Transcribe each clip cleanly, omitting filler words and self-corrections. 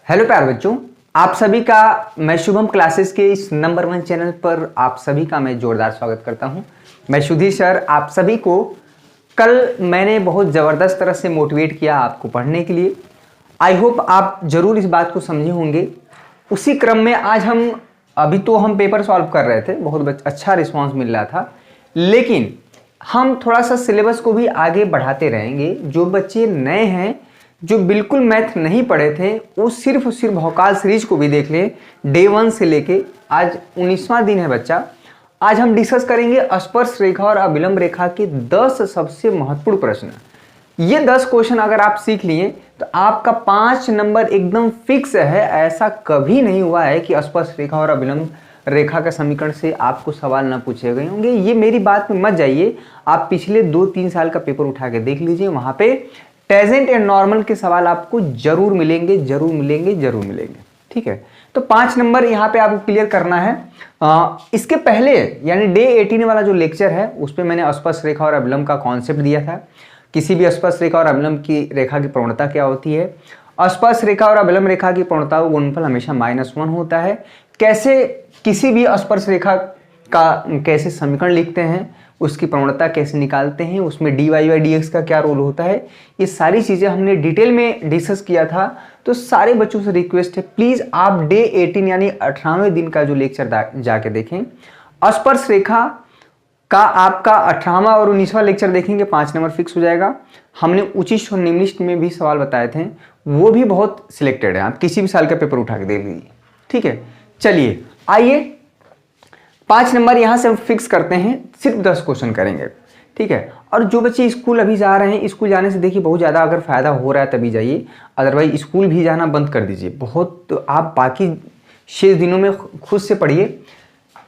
Hello प्यारे बच्चों, आप सभी का मैं शुभम क्लासेस के इस नंबर 1 चैनल पर आप सभी का मैं जोरदार स्वागत करता हूं। मैं सुधीर सर आप सभी को कल मैंने बहुत ज़बरदस्त तरह से मोटिवेट किया आपको पढ़ने के लिए। आई होप आप ज़रूर इस बात को समझे होंगे। उसी क्रम में आज हम पेपर सॉल्व कर रहे थे, बहुत अच्छा रिस्पॉन्स मिल रहा था, लेकिन हम थोड़ा सा सिलेबस को भी आगे बढ़ाते रहेंगे। जो बच्चे नए हैं, जो बिल्कुल मैथ नहीं पढ़े थे, वो सिर्फ भौकाल सीरीज को भी देख लें, डे 1 से लेके आज 19वां दिन है बच्चा। आज हम डिस्कस करेंगे स्पर्श रेखा और अभिलंब रेखा के 10 सबसे महत्वपूर्ण प्रश्न। ये 10 क्वेश्चन अगर आप सीख लिए तो आपका 5 नंबर एकदम फिक्स है। ऐसा कभी नहीं हुआ है कि स्पर्श रेखा और अभिलंब रेखा का समीकरण से आपको सवाल ना पूछे गए होंगे। ये मेरी बात में मत जाइए, आप पिछले 2-3 साल का पेपर उठा के देख लीजिए, वहां पे टेजेंट एंड नॉर्मल के सवाल आपको जरूर मिलेंगे। ठीक है, तो 5 नंबर यहाँ पे आपको क्लियर करना है। इसके पहले यानी डे 18 वाला जो लेक्चर है उस पर मैंने स्पर्श रेखा और अभिलंब का कॉन्सेप्ट दिया था। किसी भी स्पर्श रेखा और अभिलंब की रेखा की प्रवणता क्या होती है, स्पर्श रेखा और अभिलंब रेखा की प्रवणता का गुणनफल हमेशा -1 होता है, कैसे किसी भी स्पर्श रेखा का कैसे समीकरण लिखते हैं, उसकी प्रवणता कैसे निकालते हैं, उसमें dy/dx का क्या रोल होता है, ये सारी चीज़ें हमने डिटेल में डिस्कस किया था। तो सारे बच्चों से रिक्वेस्ट है, प्लीज़ आप डे 18 यानी 18वें दिन का जो लेक्चर जाके देखें। स्पर्श रेखा का आपका 18वां और 19वां लेक्चर देखेंगे, 5 नंबर फिक्स हो जाएगा। हमने उचित और निम्नलिखित में भी सवाल बताए थे, वो भी बहुत सिलेक्टेड है, आप किसी भी साल का पेपर उठा के देख लीजिए। ठीक है, चलिए आइए 5 नंबर यहां से हम फिक्स करते हैं, सिर्फ 10 क्वेश्चन करेंगे। ठीक है, और जो बच्चे स्कूल अभी जा रहे हैं, स्कूल जाने से देखिए बहुत ज़्यादा अगर फायदा हो रहा है तभी जाइए, अदरवाइज स्कूल भी जाना बंद कर दीजिए। बहुत तो आप बाकी शेष दिनों में खुद से पढ़िए।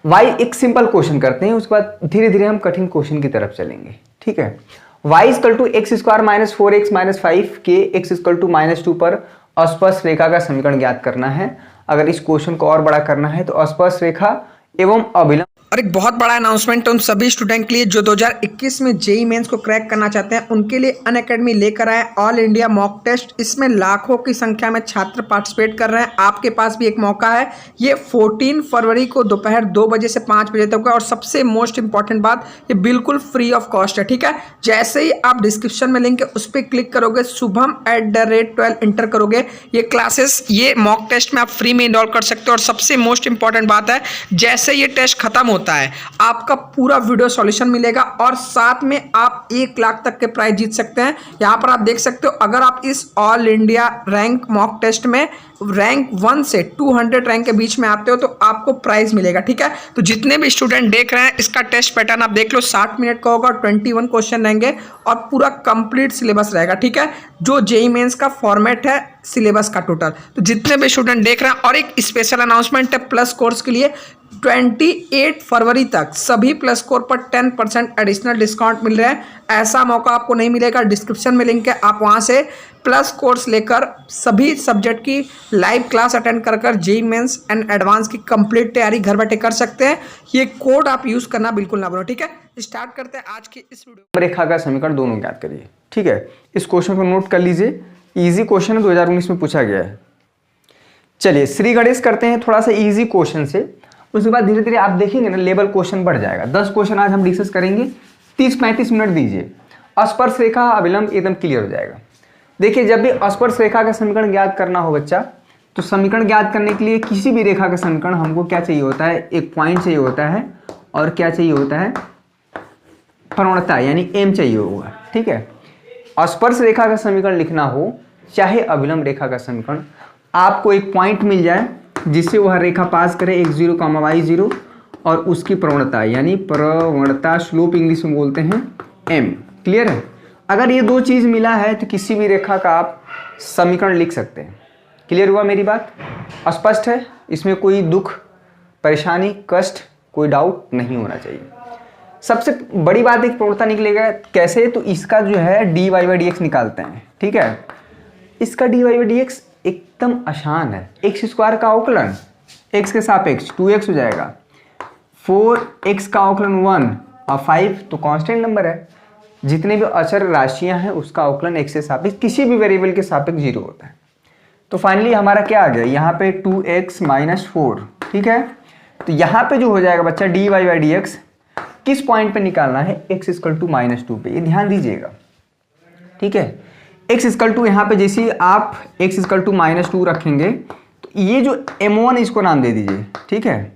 वाई एक सिंपल क्वेश्चन करते हैं, उसके बाद धीरे धीरे हम कठिन क्वेश्चन की तरफ चलेंगे। ठीक है, y = x² - 4x - 5 के x = -2 पर स्पर्श रेखा का समीकरण ज्ञात करना है। अगर इस क्वेश्चन को और बड़ा करना है तो स्पर्श रेखा एवं अभिलंब। और एक बहुत बड़ा अनाउंसमेंट उन सभी स्टूडेंट के लिए जो 2021 में जेई मेंस को क्रैक करना चाहते हैं, उनके लिए अनअकैडमी लेकर आए ऑल इंडिया मॉक टेस्ट। इसमें लाखों की संख्या में छात्र पार्टिसिपेट कर रहे हैं, आपके पास भी एक मौका है। ये 14 फरवरी को दोपहर 2 बजे से 5 बजे तक का, और सबसे मोस्ट इंपॉर्टेंट बात, ये बिल्कुल फ्री ऑफ कॉस्ट है। ठीक है, जैसे ही आप डिस्क्रिप्शन में लिंक है उस पर क्लिक करोगे, शुभम@12 इंटर करोगे, ये क्लासेस ये मॉक टेस्ट में आप फ्री में इनरोल कर सकते हो। और सबसे मोस्ट इंपॉर्टेंट बात है, जैसे ये टेस्ट खत्म होता है आपका पूरा वीडियो सॉल्यूशन मिलेगा, और साथ में आप 1 लाख तक के प्राइज जीत सकते हैं। यहां पर आप देख सकते हो, अगर आप इस all India rank mock test में रैंक 1 से 200 रैंक के बीच में आते हो तो आपको प्राइज मिलेगा। ठीक है, तो जितने भी स्टूडेंट देख रहे हैं, इसका टेस्ट पैटर्न आप देख लो, 60 मिनट का होगा, 21 क्वेश्चन रहेंगे और पूरा कंप्लीट सिलेबस रहेगा। ठीक है, जो जेईई मेंस का फॉर्मेट है सिलेबस का टोटल। तो जितने भी स्टूडेंट देख रहे हैं, और एक स्पेशल अनाउंसमेंट है प्लस कोर्स के लिए, 28 फरवरी तक सभी प्लस कोर पर 10% एडिशनल डिस्काउंट मिल रहा है। ऐसा मौका आपको नहीं मिलेगा। डिस्क्रिप्शन में लिंक है, आप वहां से प्लस कोर्स लेकर सभी सब्जेक्ट की लाइव क्लास अटेंड कर जेईई मेंस एंड एडवांस की कंप्लीट तैयारी घर बैठे कर सकते हैं। ये कोड आप यूज करना बिल्कुल ना भूलो। ठीक है, स्टार्ट करते हैं आज की इस वीडियो। रेखा का समीकरण दोनों ज्ञात करिए। ठीक है, इस क्वेश्चन को नोट कर लीजिए, इजी क्वेश्चन है, 2019 में पूछा गया है। चलिए श्री गणेश करते हैं थोड़ा सा इजी क्वेश्चन से, उसके बाद धीरे धीरे आप देखेंगे ना लेवल क्वेश्चन बढ़ जाएगा। 10 क्वेश्चन आज हम डिस्कस करेंगे, 30-35 मिनट दीजिए, स्पर्श रेखा अभिलंब एकदम क्लियर हो जाएगा। देखिए, जब भी स्पर्श रेखा का समीकरण ज्ञात करना हो बच्चा, तो समीकरण ज्ञात करने के लिए किसी भी रेखा का समीकरण हमको क्या चाहिए होता है, एक पॉइंट चाहिए होता है, और क्या चाहिए होता है, प्रवणता यानी एम चाहिए होगा। ठीक है, स्पर्श रेखा का समीकरण लिखना हो चाहे अभिलंब रेखा का समीकरण, आपको एक पॉइंट मिल जाए जिससे वह रेखा पास करे x0, y0, और उसकी प्रवणता यानी प्रवणता स्लोप इंग्लिश में बोलते हैं m। क्लियर है, अगर ये 2 चीज मिला है तो किसी भी रेखा का आप समीकरण लिख सकते हैं। क्लियर हुआ मेरी बात, स्पष्ट है, इसमें कोई दुख परेशानी कष्ट कोई डाउट नहीं होना चाहिए। सबसे बड़ी बात एक प्रवणता निकलेगा कैसे, तो इसका जो है dy/dx निकालते हैं। ठीक है, इसका dy/dx एकदम आसान है। x² का अवकलन x के सापेक्ष 2x हो जाएगा, 4x का अवकलन 1 और 5 तो कांस्टेंट नंबर है। जितने भी अचर राशियां हैं उसका अवकलन x के सापेक्ष किसी भी वेरिएबल के सापेक्ष 0 होता है। तो फाइनली हमारा क्या आ गया, यहाँ पे 2x माइनस 4, ठीक है। तो यहाँ पे जो हो जाएगा बच्चा dy बाई dx किस पॉइंट पे निकालना है, x इक्वल टू -2 पे, ये ध्यान दीजिएगा, ठीक है। x इक्वल टू यहाँ पे जैसे आप x इक्वल टू -2 रखेंगे तो ये जो m1 इसको नाम दे दीजिए, ठीक है,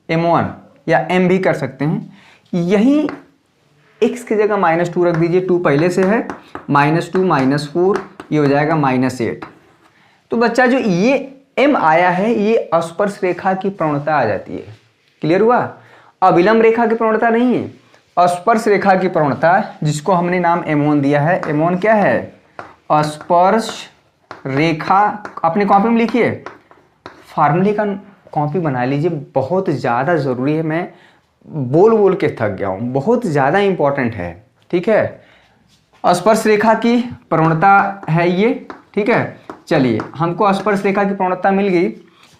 m1 या m भी कर सकते हैं। यही x की जगह -2 रख दीजिए, 2 पहले से है, -2 -4 ये हो जाएगा -8। तो बच्चा जो ये m आया है ये अस्पर्श रेखा की प्रवणता आ जाती है। क्लियर हुआ? अविलंब रेखा की प्रवणता नहीं है, अस्पर्श रेखा की प्रवणता, जिसको हमने नाम m1 दिया है। m1 क्या है? अस्पर्श रेखा। अपने कॉपी में लिखिए, फार्मूले का कॉपी बना लीजिए, बहुत ज़्यादा ज़रूरी है। मैं बोल बोल के थक गया हूँ, बहुत ज़्यादा इंपॉर्टेंट है, ठीक है। स्पर्श रेखा की प्रवणता है ये, ठीक है। चलिए, हमको स्पर्श रेखा की प्रवणता मिल गई,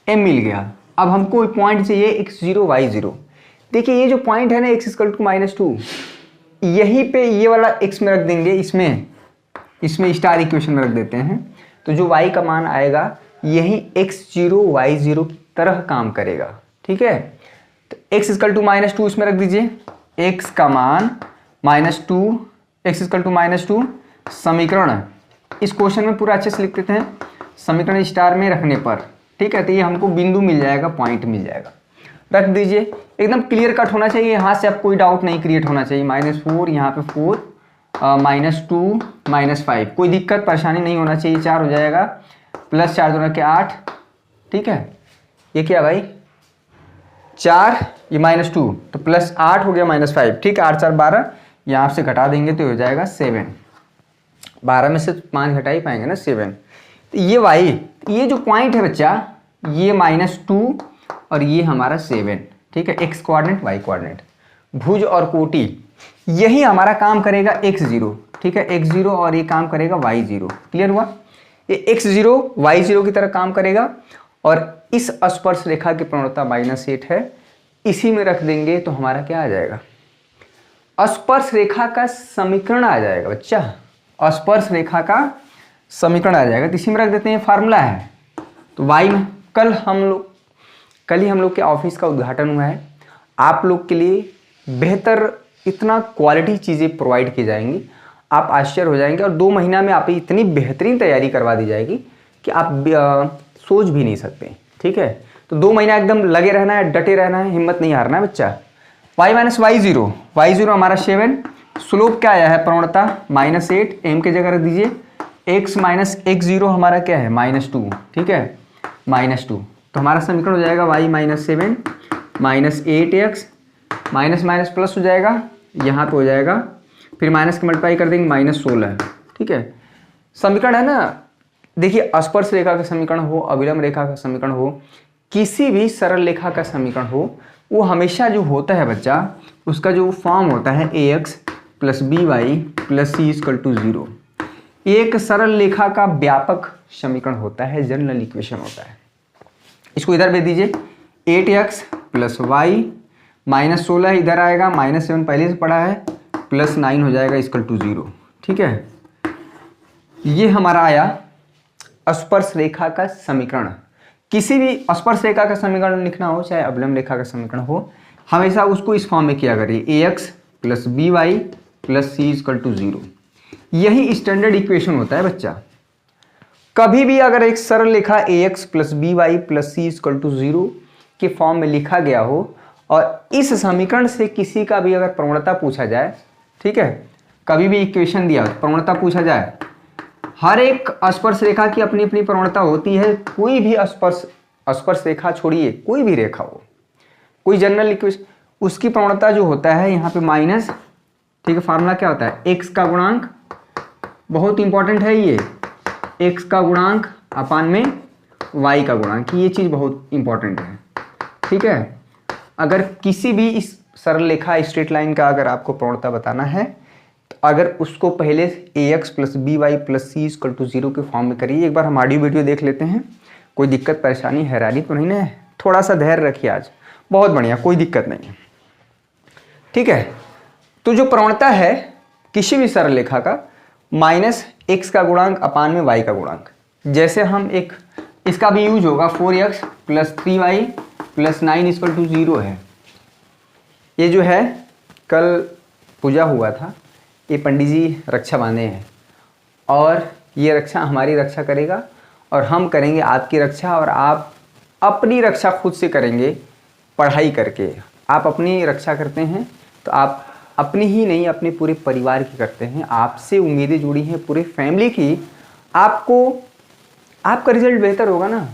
m मिल गया। अब हमको पॉइंट चाहिए x0 y0। देखिए ये जो पॉइंट है ना x इक्वल टू -2, यहीं पे ये वाला x में रख देंगे, इसमें स्टार इक्वेशन में रख देते हैं, तो जो y का मान आएगा यही x0 y0 की तरह काम करेगा, ठीक है। तो x इक्वल टू -2 इसमें रख दीजिए, x का मान -2, x इक्वल टू -2 समीकरण, इस क्वेश्चन में पूरा अच्छे से लिख देते हैं, समीकरण स्टार में रखने पर, ठीक है। तो ये हमको बिंदु मिल जाएगा, पॉइंट मिल जाएगा, रख दीजिए। एकदम क्लियर कट होना चाहिए, यहाँ से अब कोई डाउट नहीं क्रिएट होना चाहिए। -4 यहाँ पे 4, -2 -5, कोई दिक्कत परेशानी नहीं होना चाहिए। 4 हो जाएगा, +4 2 के 8, ठीक है। ये क्या भाई 4, ये -2 तो +8 हो गया -5, ठीक है। 8 4 12, यहाँ से घटा देंगे तो हो जाएगा 7। 12 में से 5 घटा ही पाएंगे ना, 7। तो ये y, ये जो पॉइंट है बच्चा, ये -2 और ये हमारा 7, ठीक है। x कोऑर्डिनेट y कोऑर्डिनेट, भुज और कोटि, यही हमारा काम करेगा x0, ठीक है, x0, और ये काम करेगा y0। क्लियर हुआ? ये x0 y0 की तरह काम करेगा, और इस स्पर्श रेखा की प्रवणता -8 है, इसी में रख देंगे तो हमारा क्या आ जाएगा, स्पर्श रेखा का समीकरण आ जाएगा बच्चा, स्पर्श रेखा का समीकरण आ जाएगा। तो इसी में रख देते हैं, फार्मूला है। तो y में कल ही हम लोग के ऑफिस का उद्घाटन हुआ है, आप लोग के लिए बेहतर इतना क्वालिटी चीज़ें प्रोवाइड की जाएंगी, आप आश्चर्य हो जाएंगे, और 2 महीना में आप इतनी बेहतरीन तैयारी करवा दी जाएगी कि आप सोच भी नहीं सकते, ठीक है। तो 2 महीना एकदम लगे रहना है, डटे रहना है, हिम्मत नहीं हारना है बच्चा। y माइनस y0 हमारा 7, स्लोप क्या आया है, प्रवणता -8, m की जगह रख दीजिए, x माइनस x0 हमारा क्या है -2, ठीक है, -2। तो हमारा समीकरण हो जाएगा y minus 7 -8x, minus minus plus हो जाएगा, यहाँ पे हो जाएगा, फिर माइनस की मल्टीप्लाई कर देंगे, -16, ठीक है। समीकरण है ना, देखिए स्पर्श रेखा का समीकरण हो, अविलंब रेखा का समीकरण हो, किसी भी सरल रेखा का समीकरण हो, वो हमेशा जो होता है बच्चा, उसका जो फॉर्म होता है ax + by + c = 0। एक सरल रेखा का व्यापक समीकरण होता है, जनरल इक्वेशन होता है। इसको इधर भेज दीजिए, 8x + y -16 इधर आएगा, -7 पहले से पढ़ा है, +9 हो जाएगा = 0, ठीक है। ये हमारा आया स्पर्श रेखा का समीकरण। किसी भी स्पर्श रेखा का समीकरण लिखना हो, चाहे अविलंब रेखा का समीकरण हो, हमेशा उसको इस फॉर्म में किया करिए, ax + by + c = 0। यही स्टैंडर्ड इक्वेशन होता है बच्चा। कभी भी अगर एक सरल रेखा ax + by + c = 0 के फॉर्म में लिखा गया हो, और इस समीकरण से किसी का भी अगर प्रवणता पूछा जाए, ठीक है, कभी भी इक्वेशन दिया प्रवणता पूछा जाए, हर एक स्पर्श रेखा की अपनी अपनी प्रवणता होती है। कोई भी स्पर्श रेखा छोड़िए, कोई भी रेखा हो, कोई जनरल इक्वेशन, उसकी प्रवणता जो होता है यहाँ पे माइनस, ठीक है। फार्मूला क्या होता है, x का गुणांक, बहुत इंपॉर्टेंट है ये, x का गुणांक अपान में y का गुणांक, ये चीज़ बहुत इंपॉर्टेंट है, ठीक है। अगर किसी भी इस सरल रेखा स्ट्रेट लाइन का अगर आपको प्रवणता बताना है, तो अगर उसको पहले ax + by + c = 0 के फॉर्म में करिए। एक बार हम ऑडियो वीडियो देख लेते हैं, कोई दिक्कत परेशानी हैरानी तो नहीं ना है, थोड़ा सा धैर्य रखिए आज, बहुत बढ़िया, कोई दिक्कत नहीं, ठीक है। तो जो प्रवणता है किसी भी सरल रेखा का, -x का गुणांक अपान में y का गुणांक, जैसे हम एक इसका भी यूज होगा 4x plus 3y plus 9 equal to 0 है। ये जो है कल पूजा हुआ था, ये पंडित जी रक्षा बांधे हैं और ये रक्षा हमारी रक्षा करेगा और हम करेंगे आपकी रक्षा, और आप अपनी रक्षा खुद से करेंगे पढ़ाई करके। आप अपनी रक्षा करते हैं तो आप अपनी ही नहीं अपने पूरे परिवार की करते हैं। आपसे उम्मीदें जुड़ी हैं पूरे फैमिली की। आपका रिजल्ट बेहतर होगा ना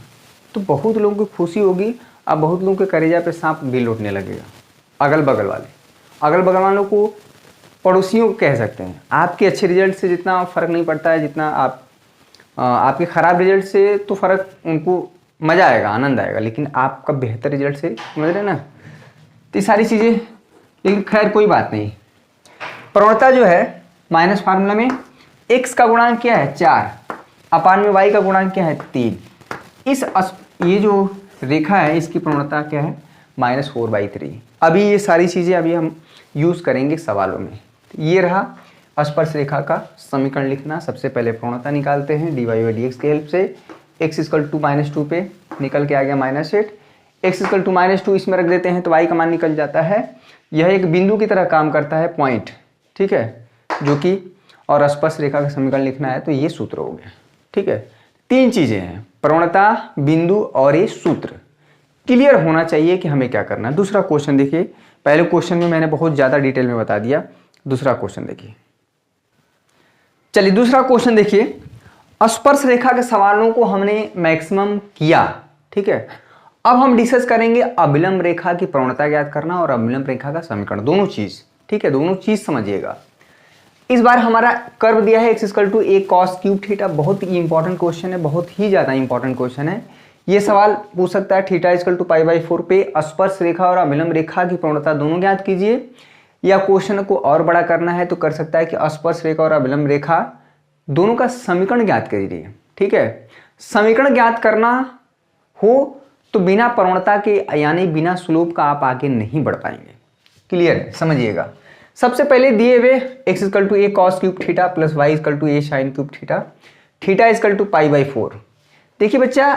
तो बहुत लोगों को खुशी होगी, अब बहुत लोगों के कलेजा पे सांप भी लौटने लगेगा। अगल बगल वालों को, पड़ोसियों को कह सकते हैं। आपके अच्छे रिजल्ट से जितना फ़र्क नहीं पड़ता है जितना आपके ख़राब रिजल्ट से तो फ़र्क उनको मज़ा आएगा, आनंद आएगा, लेकिन आपका बेहतर रिजल्ट से समझ रहे ना, तो ये सारी चीज़ें। लेकिन खैर कोई बात नहीं। प्रवणता जो है माइनस फार्मूला में x का गुणांक क्या है 4, अपान में y का गुणांक क्या है 3। ये जो रेखा है इसकी प्रवणता क्या है -4/3। अभी ये सारी चीज़ें अभी हम यूज़ करेंगे सवालों में। ये रहा स्पर्श रेखा का समीकरण लिखना। सबसे पहले प्रवणता निकालते हैं dy/dx की हेल्प से। x = -2 पे निकल के आ गया -8। x = -2 इसमें रख देते हैं तो y का मान निकल जाता है। यह एक बिंदु की तरह काम करता है, पॉइंट, ठीक है, जो कि और स्पर्श रेखा का समीकरण लिखना है तो ये सूत्र हो गया, ठीक है। 3 चीज़ें हैं, प्रवणता, बिंदु और ये सूत्र। क्लियर होना चाहिए कि हमें क्या करना है। दूसरा क्वेश्चन देखिए, पहले क्वेश्चन में मैंने बहुत ज़्यादा डिटेल में बता दिया, दूसरा क्वेश्चन देखिए। चलिए दूसरा क्वेश्चन देखिए। स्पर्श रेखा के सवालों को हमने मैक्सिमम किया, ठीक है। अब हम डिस्कस करेंगे अभिलंब रेखा की प्रवणता ज्ञात करना और अभिलंब रेखा का समीकरण, दोनों चीज, ठीक है, दोनों चीज समझिएगा। इस बार हमारा कर्व दिया है x = a cos³ थीटा। बहुत ही इंपॉर्टेंट क्वेश्चन है, बहुत ही ज्यादा इंपॉर्टेंट क्वेश्चन है। ये सवाल पूछ सकता है थीटा = π/4 पे स्पर्श रेखा और अभिलंब रेखा की प्रवणता दोनों ज्ञात कीजिए, या क्वेश्चन को और बड़ा करना है तो कर सकता है कि स्पर्श रेखा और अभिलंब रेखा दोनों का समीकरण ज्ञात कीजिए, ठीक है। समीकरण ज्ञात करना हो तो बिना प्रवणता के यानी बिना स्लोप का आप आगे नहीं बढ़ पाएंगे। क्लियर है, समझिएगा। सबसे पहले दिए हुए x = a cos³ theta plus y = a sin³ theta, theta = π/4। देखिए बच्चा,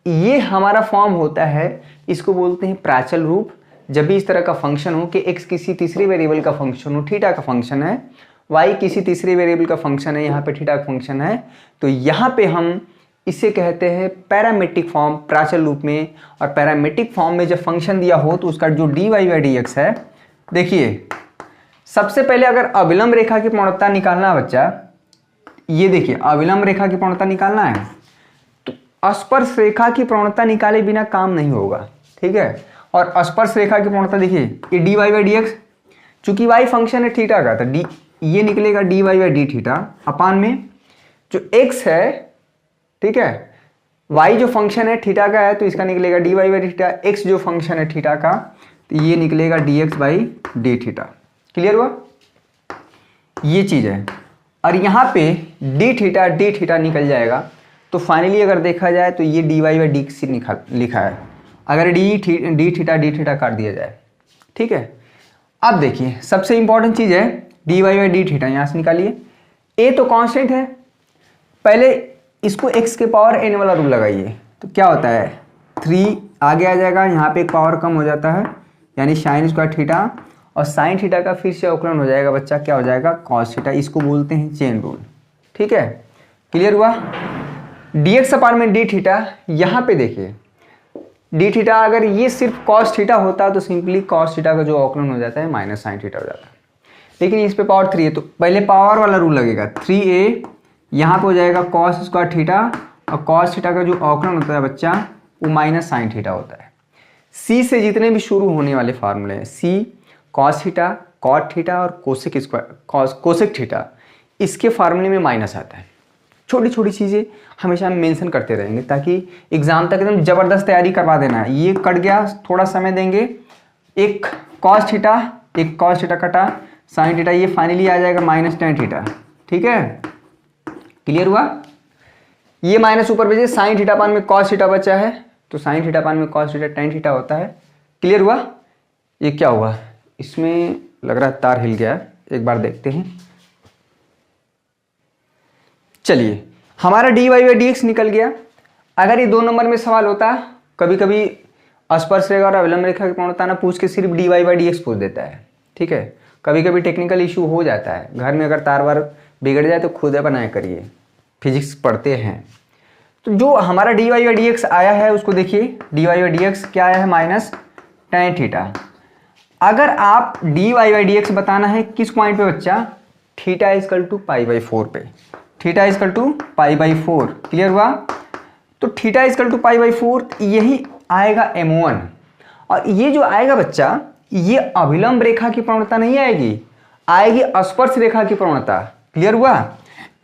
ये हमारा फॉर्म होता है, इसको बोलते हैं प्राचल रूप। जब भी इस तरह का फंक्शन हो कि x किसी तीसरे वेरिएबल का फंक्शन हो, थीटा का फंक्शन है, y किसी तीसरे वेरिएबल का फंक्शन है, यहाँ पे थीटा का फंक्शन है, तो यहाँ पे हम इसे कहते हैं पैरामेट्रिक फॉर्म प्राचल रूप में। और पैरामेट्रिक फॉर्म में जब फंक्शन दिया हो तो उसका जो dy/dx है, देखिए सबसे पहले अगर अभिलंब रेखा की प्रवणता निकालना बच्चा, ये देखिए अभिलंब रेखा की प्रवणता निकालना है तो स्पर्श रेखा की प्रवणता निकाले बिना काम नहीं होगा, ठीक है। और स्पर्श रेखा की प्रवणता देखिए, ये dy/dx, चूंकि y फंक्शन है थीटा का तो ये निकलेगा dy/dθ अपान में जो x है, ठीक है, y जो फंक्शन है थीटा का है तो इसका निकलेगा dy/dθ, x जो फंक्शन है थीटा का तो ये निकलेगा dx/dθ। क्लियर हुआ, ये चीज है। और यहाँ पे dθ निकल जाएगा तो फाइनली अगर देखा जाए तो ये dy/dx लिखा है, अगर dθ काट दिया जाए, ठीक है। अब देखिए सबसे इंपॉर्टेंट चीज है dy/dθ, यहाँ से निकालिए। a तो कांस्टेंट है, पहले इसको x के पावर n वाला रूल लगाइए तो क्या होता है 3 आगे आ जाएगा, यहाँ पे एक पावर कम हो जाता है यानी sin² थीटा, और sin थीटा का फिर से अवकलन हो जाएगा बच्चा, क्या हो जाएगा cos थीटा। इसको बोलते हैं चेन रूल, ठीक है। क्लियर हुआ। dx अपान में dθ, यहाँ पे देखिए dθ अगर ये सिर्फ cos थीटा होता तो सिंपली cos थीटा का जो अवकलन हो जाता है -sin थीटा हो जाता है, लेकिन इस पे पावर 3 है तो पहले पावर वाला रूल लगेगा 3a, यहाँ पे हो जाएगा cos² थीटा, और cos थीटा का जो अवकलन होता है बच्चा वो -sin थीटा होता है। c से जितने भी शुरू होने वाले फार्मूले हैं, c cos theta, cot theta और कोसेक थीटा, इसके फार्मूले में माइनस आता है। छोटी छोटी चीज़ें हमेशा हम मेंशन करते रहेंगे ताकि एग्जाम तक एकदम ज़बरदस्त तैयारी करवा देना है। ये कट गया, थोड़ा समय देंगे, एक cos थीटा, एक cos थीटा कटा, sin थीटा, ये फाइनली आ जाएगा -tan थीटा, ठीक है। क्लियर हुआ। ये माइनस ऊपर भेजिए, sin थीटा पान में cos थीटा बचा है तो sin थीटा पान में cos थीटा tan थीटा होता है। क्लियर हुआ। ये क्या हुआ, इसमें लग रहा है तार हिल गया, एक बार देखते हैं। चलिए हमारा dy बाई dx निकल गया। अगर ये 2 नंबर में सवाल होता, कभी कभी स्पर्श रेखा और अभिलंब रेखा की प्रवणता ना पूछ के सिर्फ dy बाई dx पूछ देता है, ठीक है। कभी कभी टेक्निकल इशू हो जाता है, घर में अगर तार वार बिगड़ जाए तो खुद बनाए करिए, फिजिक्स पढ़ते हैं। तो जो हमारा dy बाई dx आया है उसको देखिए, dy बाई dx क्या आया है, माइनस tan थीटा। अगर आप dy बाई dx बताना है किस पॉइंट पे बच्चा, theta is equal to pi by 4 पे, theta is equal to pi by 4, clear हुआ। तो theta is equal to pi by 4 यही आएगा m1। और ये जो आएगा बच्चा, ये अभिलंब रेखा की प्रवणता नहीं आएगी, आएगी स्पर्श रेखा की प्रवणता, क्लियर हुआ।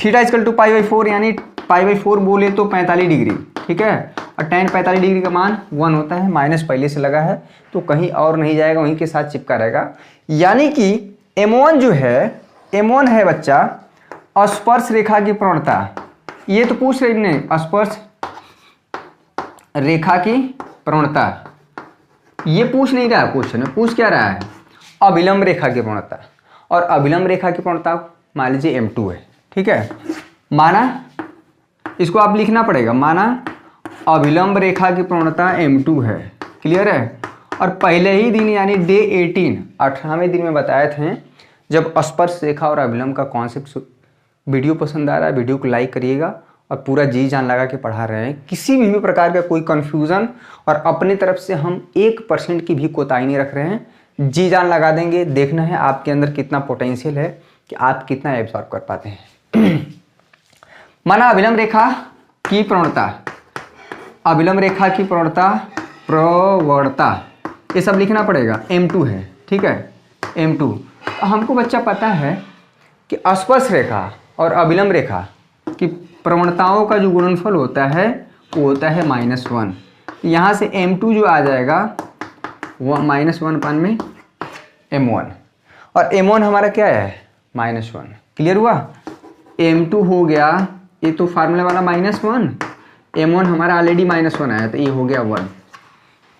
Theta is equal to pi by 4 यानी पाई बाई 4 बोले तो 45 डिग्री, ठीक है। और tan 45 डिग्री का मान 1 होता है, माइनस पहले से लगा है तो कहीं और नहीं जाएगा, वहीं के साथ चिपका रहेगा। यानी कि m1 जो है, m1 है बच्चा स्पर्श रेखा की प्रवणता। ये तो पूछ रहे ने स्पर्श रेखा की प्रवणता, ये पूछ नहीं रहा क्वेश्चन में, पूछ क्या रहा है, अभिलंब रेखा की प्रवणता। और अभिलंब रेखा की प्रवणता मान लीजिए m2 है, ठीक है। माना, इसको आप लिखना पड़ेगा, माना अभिलंब रेखा की प्रवणता m2 है, क्लियर है। और पहले ही दिन यानी डे 18वें दिन में बताए थे जब स्पर्श रेखा और अभिलंब का कॉन्सेप्ट। वीडियो पसंद आ रहा है, वीडियो को लाइक करिएगा और पूरा जी जान लगा के पढ़ा रहे हैं। किसी भी प्रकार का कोई कन्फ्यूज़न और अपनी तरफ से हम 1% की भी कोताही नहीं रख रहे हैं, जी जान लगा देंगे। देखना है आपके अंदर कितना पोटेंशियल है कि आप कितना एब्जॉर्ब कर पाते हैं। माना अभिलंब रेखा की प्रवणता, अभिलंब रेखा की प्रवणता ये सब लिखना पड़ेगा, m2 है, ठीक है, m2। हमको बच्चा पता है कि स्पर्श रेखा और अभिलंब रेखा की प्रवणताओं का जो गुणनफल होता है वो होता है -1। यहाँ से m2 जो आ जाएगा वो -1 पान में m1, और m1 हमारा क्या है, -1, क्लियर हुआ। m2 हो गया, ये तो फार्मूला वाला -1, m1 हमारा ऑलरेडी -1 आया तो ये हो गया 1।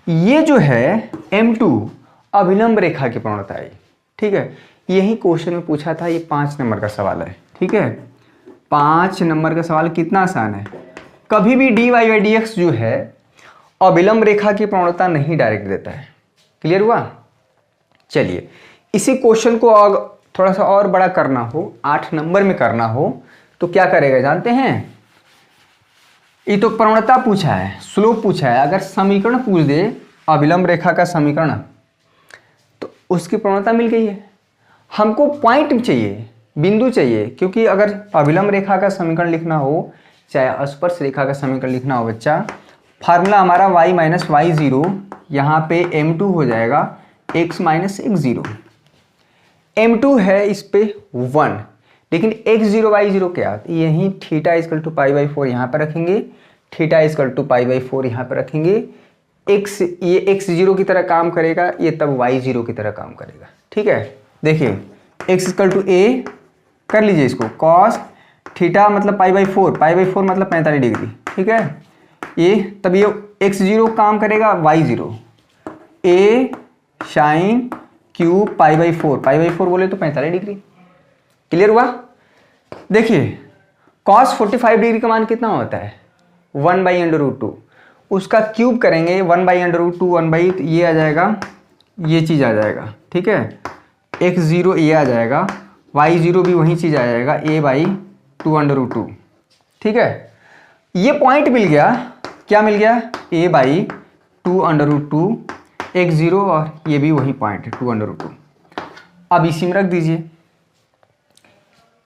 ये जो है m2 अभिलंब रेखा की प्रवणता है, ठीक है। यही क्वेश्चन में पूछा था, ये 5 नंबर का सवाल है, ठीक है। 5 नंबर का सवाल कितना आसान है। कभी भी dy बाई dx जो है अभिलंब रेखा की प्रवणता नहीं डायरेक्ट देता है, क्लियर हुआ। चलिए, इसी क्वेश्चन को थोड़ा सा और बड़ा करना हो, 8 नंबर में करना हो तो क्या करेगा जानते हैं। ये तो प्रवणता पूछा है, स्लोप पूछा है, अगर समीकरण पूछ दे अभिलंब रेखा का समीकरण तो उसकी प्रवणता मिल गई है। हमको पॉइंट चाहिए, बिंदु चाहिए, क्योंकि अगर अभिलंब रेखा का समीकरण लिखना हो चाहे स्पर्श रेखा का समीकरण लिखना हो बच्चा, फार्मूला हमारा y माइनस y0, यहाँ पे m2 हो जाएगा x माइनस x0। m2 है इस पे 1, लेकिन x0 y0 क्या, यहीं theta is equal to pi by 4 यहाँ पर रखेंगे, theta is equal to pi by 4 यहाँ पर रखेंगे। x ये x0 की तरह काम करेगा, ये तब y0 की तरह काम करेगा, ठीक है। देखिए x इजकल टू a कर लीजिए इसको, cos थीटा मतलब पाई बाई 4 मतलब 45 डिग्री, ठीक है। ये तब ये x0 काम करेगा y0, a sine cube pi by 4 बोले तो 45 डिग्री, क्लियर हुआ। देखिए cos 45 डिग्री का मान कितना होता है, 1/√2, उसका क्यूब करेंगे 1/√2, 1 ये आ जाएगा, ये चीज़ आ जाएगा, ठीक है। x0 ये आ जाएगा, y0 भी वही चीज़ आ जाएगा, a/2√2, ठीक है। ये पॉइंट मिल गया, क्या मिल गया, a/2√2 x0, और ये भी वही पॉइंट है 2√2। अब इसी में रख दीजिए,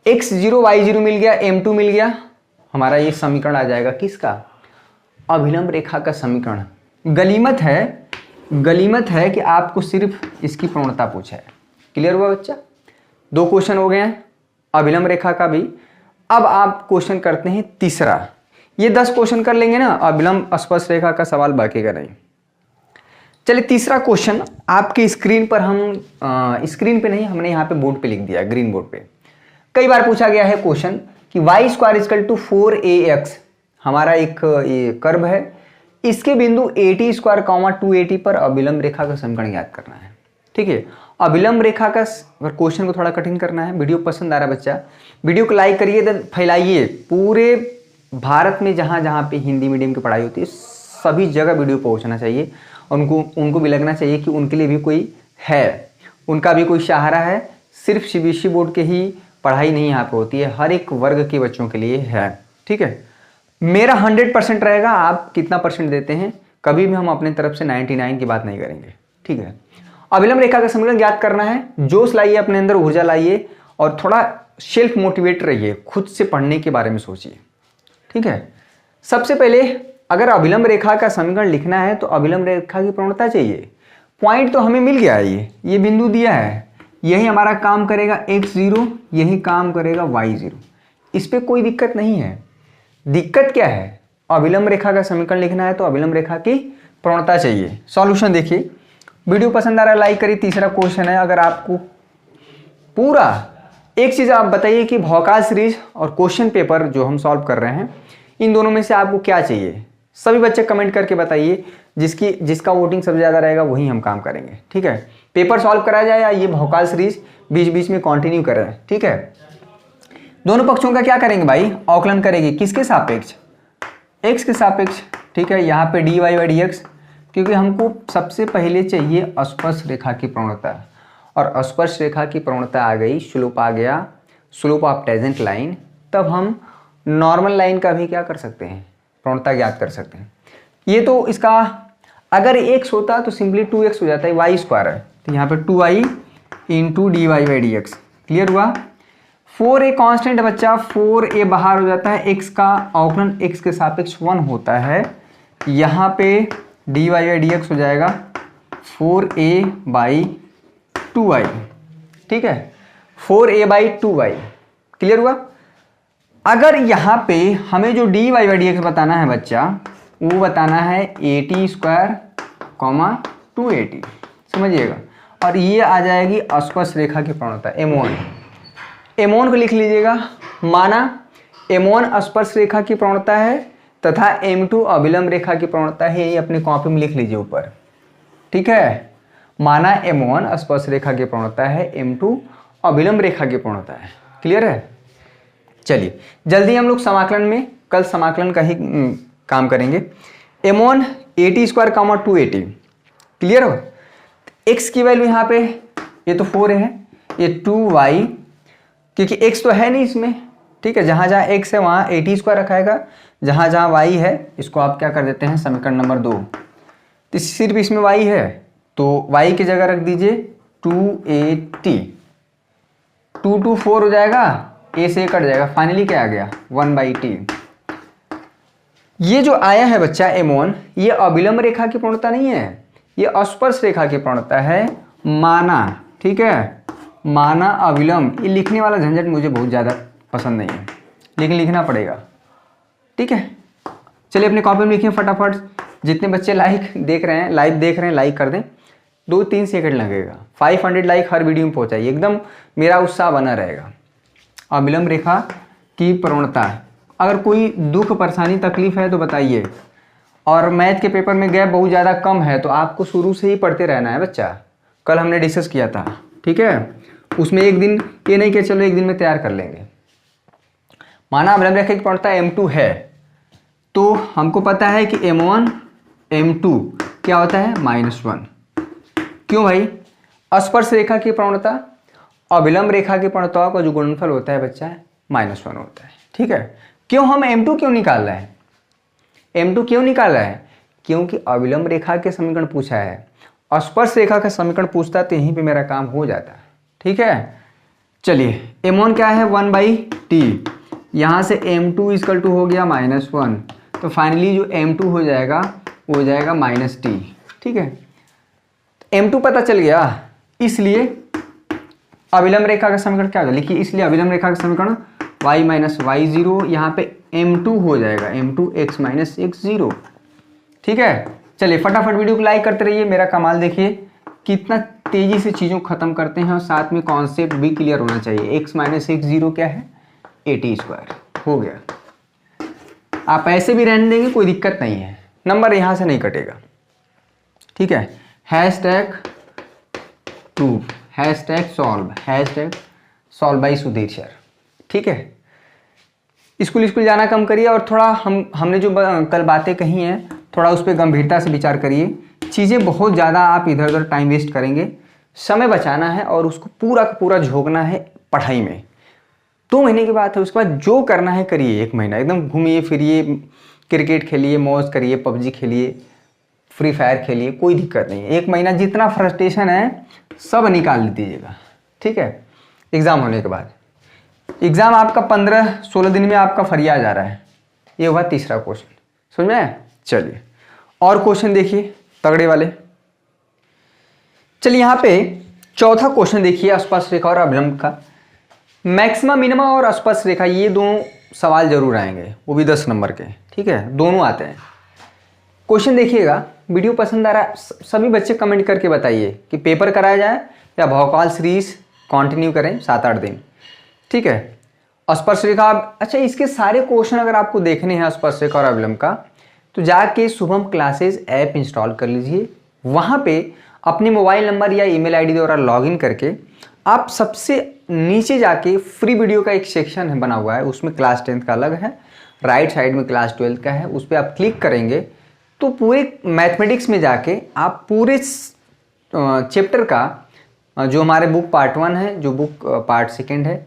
x0 y0 मिल गया, m2 मिल गया, हमारा ये समीकरण आ जाएगा किसका, अभिलंब रेखा का समीकरण। गलीमत है कि आपको सिर्फ इसकी प्रवणता पूछा है, क्लियर हुआ बच्चा। 2 क्वेश्चन हो गए हैं अभिलंब रेखा का भी। अब आप क्वेश्चन करते हैं तीसरा, ये 10 क्वेश्चन कर लेंगे ना, अभिलंब स्पर्श रेखा का सवाल बाकी का नहीं। चलिए तीसरा क्वेश्चन आपके स्क्रीन पर, हम स्क्रीन पे नहीं, हमने यहाँ पे बोर्ड पे लिख दिया, ग्रीन बोर्ड पे। कई बार पूछा गया है क्वेश्चन कि y² इजकल टू 4ax हमारा एक ये कर्व है, इसके बिंदु 80², 280 पर अभिलंब रेखा का समीकरण याद करना है, ठीक है। अभिलंब रेखा का क्वेश्चन को थोड़ा कठिन करना है। वीडियो पसंद आ रहा है बच्चा, वीडियो को लाइक करिए, फैलाइए, पूरे भारत में जहाँ जहाँ पे हिंदी मीडियम की पढ़ाई होती है सभी जगह वीडियो पहुँचना चाहिए। उनको भी लगना चाहिए कि उनके लिए भी कोई है, उनका भी कोई सहारा है। सिर्फ सीबीएसई बोर्ड के ही पढ़ाई नहीं यहाँ पे होती है, हर एक वर्ग के बच्चों के लिए है। ठीक है, मेरा 100% रहेगा, आप कितना परसेंट देते हैं, कभी भी हम अपने तरफ से 99 की बात नहीं करेंगे। ठीक है, अभिलंब रेखा का समीकरण ज्ञात करना है। जोश लाइए अपने अंदर, ऊर्जा लाइए और थोड़ा सेल्फ मोटिवेट रहिए, खुद से पढ़ने के बारे में सोचिए। ठीक है, सबसे पहले अगर अभिलंब रेखा का समीकरण लिखना है तो अभिलंब रेखा की प्रवणता चाहिए। पॉइंट तो हमें मिल गया है, ये बिंदु दिया है, यही हमारा काम करेगा x0, यही काम करेगा y0। इस पे कोई दिक्कत नहीं है। दिक्कत क्या है, अभिलंब रेखा का समीकरण लिखना है तो अभिलंब रेखा की प्रवणता चाहिए। सॉल्यूशन देखिए, वीडियो पसंद आ रहा है लाइक करिए। तीसरा क्वेश्चन है, अगर आपको पूरा एक चीज़ आप बताइए कि भौकाल सीरीज और क्वेश्चन पेपर जो हम सॉल्व कर रहे हैं इन दोनों में से आपको क्या चाहिए। सभी बच्चे कमेंट करके बताइए, जिसका वोटिंग सबसे ज़्यादा रहेगा वही हम काम करेंगे। ठीक है, पेपर सॉल्व कराया जाए या ये भौकाल सीरीज बीच बीच में कंटिन्यू करें। ठीक है, दोनों पक्षों का क्या करेंगे भाई, अवकलन करेंगे। किसके सापेक्ष, x के सापेक्ष। ठीक है, यहाँ पे dy बाई dx, क्योंकि हमको सबसे पहले चाहिए स्पर्श रेखा की प्रवणता, और स्पर्श रेखा की प्रवणता आ गई, स्लोप आ गया, स्लोप ऑफ टेंजेंट लाइन, तब हम नॉर्मल लाइन का भी क्या कर सकते हैं, प्रवणता ज्ञात कर सकते हैं। ये तो इसका अगर x होता तो सिंपली 2x हो जाता है, y स्क्वायर है, तो यहाँ पे 2y into d y by d x. Clear हुआ। 4a कांस्टेंट है बच्चा, 4a बाहर हो जाता है, x का अवकलन x के सापेक्ष 1 होता है, यहाँ पे dy बाई डी एक्स हो जाएगा 4a बाई 2y। ठीक है, 4a बाई 2y। क्लियर हुआ। अगर यहाँ पे हमें जो dy बाई डी एक्स बताना है बच्चा, वो बताना है at स्क्वायर कॉमा 2at, समझिएगा। और ये आ जाएगी स्पर्श रेखा की प्रवणता m1। m1 को लिख लीजिएगा, माना m1 स्पर्श रेखा की प्रवणता है तथा m2 अभिलंब रेखा की प्रवणता है, ये अपनी कॉपी में लिख लीजिए ऊपर। ठीक है, माना m1 स्पर्श रेखा की प्रवणता है, m2 अभिलंब रेखा की प्रवणता है। क्लियर है। चलिए जल्दी हम लोग समाकलन में, कल समाकलन का ही काम करेंगे। m1 at square comma 2at। Clear हो। x की वैल्यू यहाँ पे ये तो 4 है, ये 2y, क्योंकि x तो है नहीं इसमें। ठीक है, जहाँ जहाँ x है वहाँ at स्क्वायर रखाएगा, जहाँ जहाँ y है इसको आप क्या कर देते हैं, समीकरण नंबर 2। तो सिर्फ इसमें y है तो y की जगह रख दीजिए 2at, 2 2 4 हो जाएगा, a से कट जाएगा, फाइनली क्या आ गया 1/t। ये जो आया है बच्चा m1, ये अभिलंब रेखा की प्रवणता नहीं है, ये स्पर्श रेखा की प्रवणता है, माना। ठीक है, माना अभिलंब। ये लिखने वाला झंझट मुझे बहुत ज़्यादा पसंद नहीं है, लेकिन लिखना पड़ेगा। ठीक है, चलिए अपने कॉपी में लिखिए फटाफट। जितने बच्चे लाइव देख रहे हैं लाइक कर दें, 2-3 सेकंड लगेगा। 500 लाइक हर वीडियो में पहुंचाइए, एकदम मेरा उत्साह बना रहेगा। अभिलंब रेखा की प्रवणता, अगर कोई दुख परेशानी तकलीफ है तो बताइए। और मैथ के पेपर में गैप बहुत ज़्यादा कम है तो आपको शुरू से ही पढ़ते रहना है बच्चा। कल हमने डिस्कस किया था, ठीक है, उसमें एक दिन ये नहीं कि चलो एक दिन में तैयार कर लेंगे। माना अभिलंब रेखा की प्रवणता m2 है, तो हमको पता है कि m1 m2 क्या होता है -1। क्यों भाई, स्पर्श रेखा की प्रवणता अभिलंब रेखा की प्रवणता का जो गुणनफल होता है बच्चा -1 होता है। ठीक है, क्यों हम m2 क्यों निकाल रहे हैं, m2 क्यों निकाल रहा है, क्योंकि अभिलंब रेखा के समीकरण पूछा है, स्पर्श रेखा का समीकरण पूछता तो यहीं पे मेरा काम हो जाता। ठीक है, चलिए m1 क्या है 1/t, यहाँ से m2 इक्वल टू हो गया -1, तो फाइनली जो m2 हो जाएगा वो हो जाएगा -t। ठीक है, m2 पता चल गया, इसलिए अभिलंब रेखा का समीकरण क्या होगा लिखिए, इसलिए अभिलंब रेखा का समीकरण y माइनस y0, यहाँ पे m2 हो जाएगा m2 x माइनस x0। ठीक है, चलिए फटाफट वीडियो को लाइक करते रहिए। मेरा कमाल देखिए कितना तेजी से चीज़ों को ख़त्म करते हैं और साथ में कॉन्सेप्ट भी क्लियर होना चाहिए। x माइनस x0 क्या है, at स्क्वायर हो गया। आप ऐसे भी रहने देंगे कोई दिक्कत नहीं है, नंबर यहाँ से नहीं कटेगा। ठीक है, #proof, #solve, #solve by Sudhir sir. ठीक है, स्कूल जाना कम करिए और थोड़ा हमने जो कल बातें कही हैं थोड़ा उस पर गंभीरता से विचार करिए। चीज़ें बहुत ज़्यादा आप इधर उधर टाइम वेस्ट करेंगे, समय बचाना है और उसको पूरा का पूरा झोंकना है पढ़ाई में। 2 महीने की बात है, उसके बाद जो करना है करिए। 1 महीना एकदम घूमिए फिरिए, क्रिकेट खेलिए, मौज करिए, पबजी खेलिए, फ्री फायर खेलिए, कोई दिक्कत नहीं है। 1 महीना जितना फ्रस्ट्रेशन है सब निकाल दीजिएगा, ठीक है। एग्ज़ाम होने के बाद, एग्ज़ाम आपका 15-16 दिन में आपका फरिया जा रहा है। ये हुआ तीसरा क्वेश्चन, समझ में आया? चलिए और क्वेश्चन देखिए तगड़े वाले। चलिए यहाँ पे चौथा क्वेश्चन देखिए, स्पर्श रेखा और अभिलंब का। मैक्सिमम मिनिमम और स्पर्श रेखा, ये 2 सवाल जरूर आएंगे, वो भी 10 नंबर के, ठीक है। दोनों आते हैं। क्वेश्चन देखिएगा। वीडियो पसंद आ रहा है सभी बच्चे कमेंट करके बताइए कि पेपर कराया जाए या भौकाल सीरीज कंटिन्यू करें 7-8 दिन, ठीक है। स्पर्श रेखा, अच्छा इसके सारे क्वेश्चन अगर आपको देखने हैं स्पर्श रेखा और अभिलंब का, तो जाके शुभम क्लासेस ऐप इंस्टॉल कर लीजिए। वहाँ पे अपने मोबाइल नंबर या ईमेल आईडी द्वारा लॉगिन करके आप सबसे नीचे जाके फ्री वीडियो का एक सेक्शन है बना हुआ है, उसमें क्लास 10th का अलग है, राइट साइड में क्लास 12th का है। उस पर आप क्लिक करेंगे तो पूरे मैथमेटिक्स में जाके आप पूरे चैप्टर का जो हमारे बुक पार्ट 1 है, जो बुक पार्ट 2 है,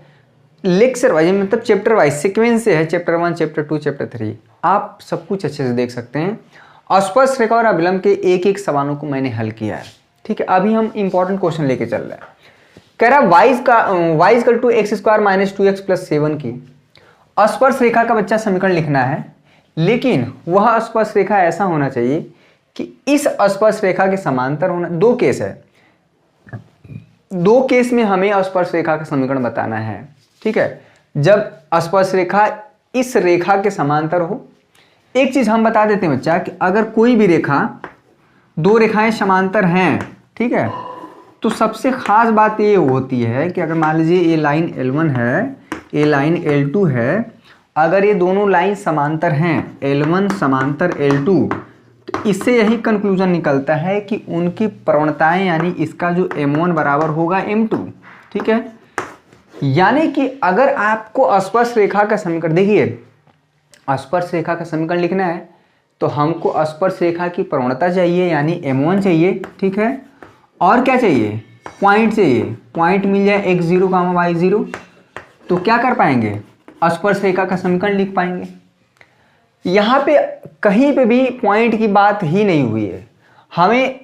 लेक्चर वाइज मतलब चैप्टर वाइज सीक्वेंस से है, चैप्टर 1, चैप्टर 2, चैप्टर 3, आप सब कुछ अच्छे से देख सकते हैं। स्पर्श रेखा और अभिलंब के एक सवालों को मैंने हल किया है, ठीक है। अभी हम इंपॉर्टेंट क्वेश्चन लेके चल रहे हैं। कह रहा y equal to x square minus 2x plus 7 की स्पर्श रेखा का बच्चा समीकरण लिखना है, लेकिन वह स्पर्श रेखा ऐसा होना चाहिए कि इस स्पर्श रेखा के समांतर होना। 2 केस है, 2 केस में हमें स्पर्श रेखा का समीकरण बताना है, ठीक है। जब स्पर्श रेखा इस रेखा के समांतर हो, एक चीज हम बता देते हैं बच्चा कि अगर कोई भी रेखा, 2 रेखाएं समांतर हैं, ठीक है, तो सबसे खास बात ये होती है कि अगर मान लीजिए ये लाइन L1 है, ये लाइन L2 है, अगर ये दोनों लाइन समांतर हैं, L1 समांतर L2, तो इससे यही कंक्लूजन निकलता है कि उनकी प्रवणताएं यानी इसका जो M1 बराबर होगा M2, ठीक है। यानी कि अगर आपको स्पर्श रेखा का समीकरण, देखिए स्पर्श रेखा का समीकरण लिखना है तो हमको स्पर्श रेखा की प्रवणता चाहिए यानी M1 चाहिए, ठीक है। और क्या चाहिए? पॉइंट चाहिए। पॉइंट मिल जाए x0, y0, तो क्या कर पाएंगे? स्पर्श रेखा का समीकरण लिख पाएंगे। यहाँ पे कहीं पे भी पॉइंट की बात ही नहीं हुई है, हमें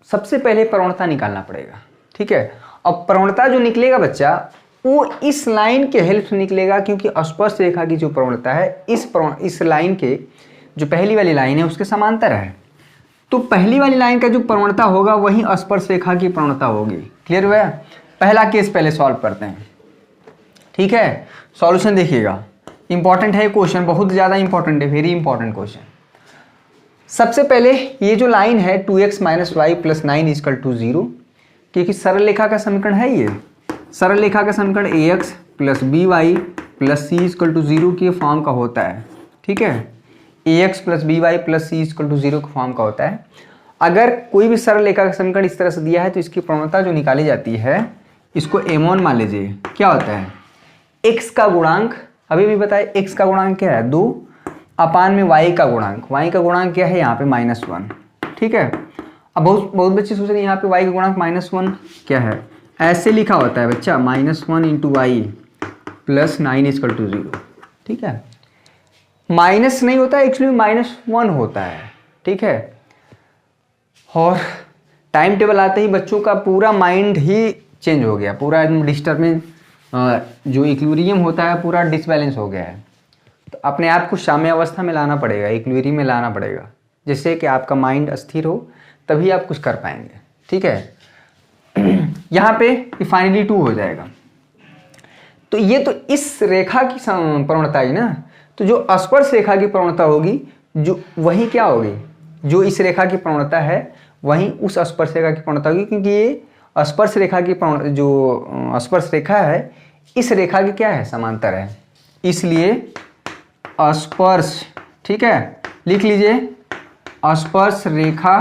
सबसे पहले प्रवणता निकालना पड़ेगा, ठीक है। अब प्रवणता जो निकलेगा बच्चा वो इस लाइन के हेल्प से निकलेगा, क्योंकि स्पर्श रेखा की जो प्रवणता है इस लाइन के जो पहली वाली लाइन है उसके समांतर है, तो पहली वाली लाइन का जो प्रवणता होगा वही स्पर्श रेखा की प्रवणता होगी। क्लियर हुआ? पहला केस पहले सॉल्व करते हैं, ठीक है। सॉल्यूशन देखिएगा, इंपॉर्टेंट है क्वेश्चन, बहुत ज़्यादा इंपॉर्टेंट है, वेरी इंपॉर्टेंट क्वेश्चन। सबसे पहले ये जो लाइन है 2x minus y plus 9 equal to 0, क्योंकि सरल रेखा का समीकरण है ये, सरल रेखा का समीकरण ax plus b y plus c equal to 0 के फॉर्म का होता है, ठीक है। ax plus b y plus c equal to 0 के फॉर्म का होता है। अगर कोई भी सरल रेखा का समीकरण इस तरह से दिया है तो इसकी प्रवणता जो निकाली जाती है, इसको m1 मान लीजिए, क्या होता है? x का गुणांक, अभी भी बताए x का गुणांक क्या है? 2 अपान में y का गुणांक, y का गुणांक क्या है यहाँ पे -1, ठीक है। अब बहुत बच्चे सोच रहे हैं यहाँ पे y का गुणांक -1 क्या है, ऐसे लिखा होता है बच्चा -1 into y plus 9 equal to 0, ठीक है। माइनस नहीं होता है, एक्चुअली -1 होता है, ठीक है। और टाइम टेबल आते ही बच्चों का पूरा माइंड ही चेंज हो गया, पूरा एकदम डिस्टर्बेंस, जो इक्विलिब्रियम होता है पूरा डिसबैलेंस हो गया है। तो अपने आप को साम्य अवस्था में लाना पड़ेगा, इक्विलिब्रियम में लाना पड़ेगा, जिससे कि आपका माइंड अस्थिर हो, तभी आप कुछ कर पाएंगे, ठीक है। यहाँ पे फाइनली 2 हो जाएगा। तो ये तो इस रेखा की प्रवणता है ना, तो जो स्पर्श रेखा की प्रवणता होगी जो वही क्या होगी, जो इस रेखा की प्रवणता है वही उस स्पर्श रेखा की प्रवणता होगी, क्योंकि ये स्पर्श रेखा की जो स्पर्श रेखा है इस रेखा की क्या है? समांतर है, इसलिए स्पर्श, ठीक है, लिख लीजिए स्पर्श रेखा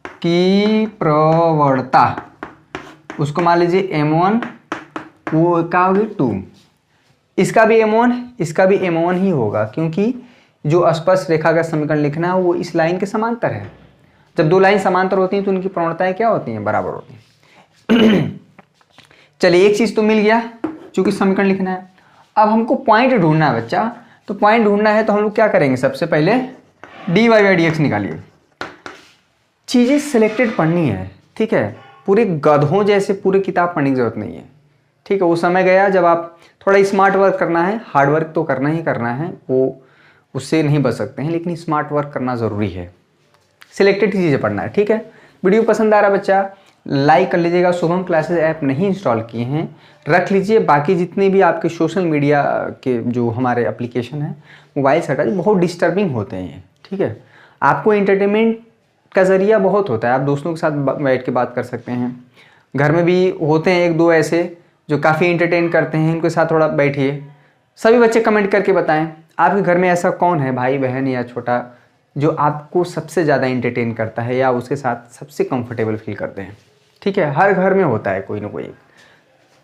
की प्रवणता, उसको मान लीजिए m1, वो क्या होगी 2, इसका भी M1, इसका भी M1 ही होगा, क्योंकि जो स्पर्श रेखा का समीकरण लिखना है वो इस लाइन के समांतर है। जब दो लाइन समांतर होती हैं तो उनकी प्रवणताएं क्या होती हैं, बराबर होती हैं। चलिए एक चीज तो मिल गया, चूंकि समीकरण लिखना है। अब हमको पॉइंट ढूंढना है बच्चा, तो पॉइंट ढूंढना है तो हम लोग क्या करेंगे, सबसे पहले dy बाई डी एक्स निकालिए। चीजें सिलेक्टेड पढ़नी है, ठीक है, पूरे गधों जैसे पूरी किताब पढ़ने की जरूरत नहीं है, ठीक है। वो समय गया जब आप थोड़ा स्मार्ट वर्क करना है, हार्ड वर्क तो करना ही करना है, वो उससे नहीं बच सकते हैं, लेकिन स्मार्ट वर्क करना ज़रूरी है, सिलेक्टेड चीज़ें पढ़ना है, ठीक है। वीडियो पसंद आ रहा बच्चा लाइक कर लीजिएगा। शुभम क्लासेस ऐप नहीं इंस्टॉल किए हैं रख लीजिए। बाकी जितने भी आपके सोशल मीडिया के जो हमारे एप्लीकेशन हैं मोबाइल से हटा, बहुत डिस्टर्बिंग होते हैं ये, ठीक है। आपको एंटरटेनमेंट का ज़रिया बहुत होता है, आप दोस्तों के साथ बैठ के बात कर सकते हैं। घर में भी होते हैं एक दो ऐसे जो काफ़ी एंटरटेन करते हैं, उनके साथ थोड़ा बैठिए। सभी बच्चे कमेंट करके बताएं आपके घर में ऐसा कौन है, भाई बहन या छोटा, जो आपको सबसे ज़्यादा एंटरटेन करता है या उसके साथ सबसे कंफर्टेबल फील करते हैं, ठीक है। हर घर में होता है कोई ना कोई,